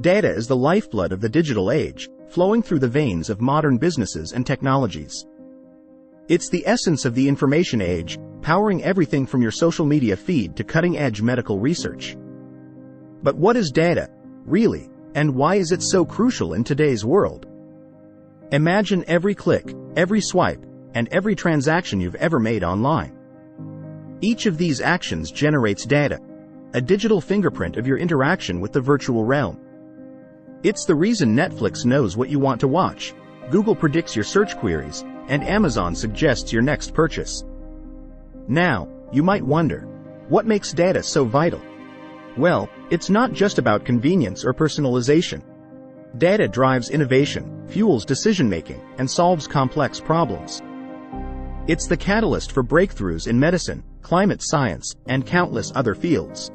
Data is the lifeblood of the digital age, flowing through the veins of modern businesses and technologies. It's the essence of the information age, powering everything from your social media feed to cutting-edge medical research. But what is data, really, and why is it so crucial in today's world? Imagine every click, every swipe, and every transaction you've ever made online. Each of these actions generates data, a digital fingerprint of your interaction with the virtual realm. It's the reason Netflix knows what you want to watch, Google predicts your search queries, and Amazon suggests your next purchase. Now, you might wonder, what makes data so vital? Well, it's not just about convenience or personalization. Data drives innovation, fuels decision-making, and solves complex problems. It's the catalyst for breakthroughs in medicine, climate science, and countless other fields.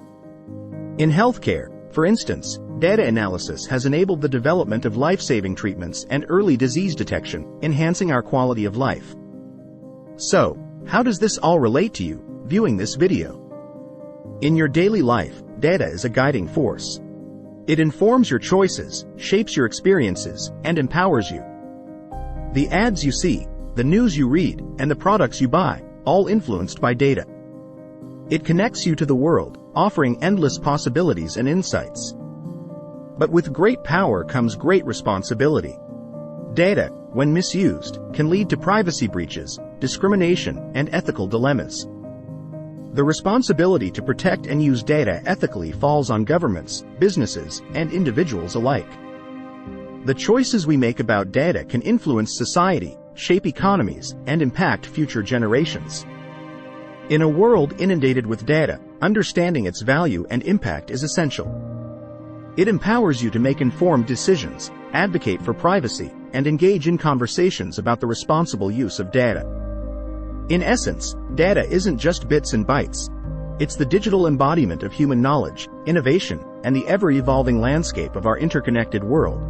In healthcare, for instance, data analysis has enabled the development of life-saving treatments and early disease detection, enhancing our quality of life. So, how does this all relate to you, viewing this video? In your daily life, data is a guiding force. It informs your choices, shapes your experiences, and empowers you. The ads you see, the news you read, and the products you buy, all influenced by data. It connects you to the world, offering endless possibilities and insights. But with great power comes great responsibility. Data, when misused, can lead to privacy breaches, discrimination, and ethical dilemmas. The responsibility to protect and use data ethically falls on governments, businesses, and individuals alike. The choices we make about data can influence society, shape economies, and impact future generations. In a world inundated with data, understanding its value and impact is essential. It empowers you to make informed decisions, advocate for privacy, and engage in conversations about the responsible use of data. In essence, data isn't just bits and bytes. It's the digital embodiment of human knowledge, innovation, and the ever-evolving landscape of our interconnected world.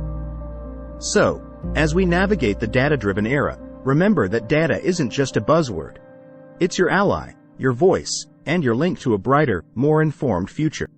So, as we navigate the data-driven era, remember that data isn't just a buzzword. It's your ally, your voice, and your link to a brighter, more informed future.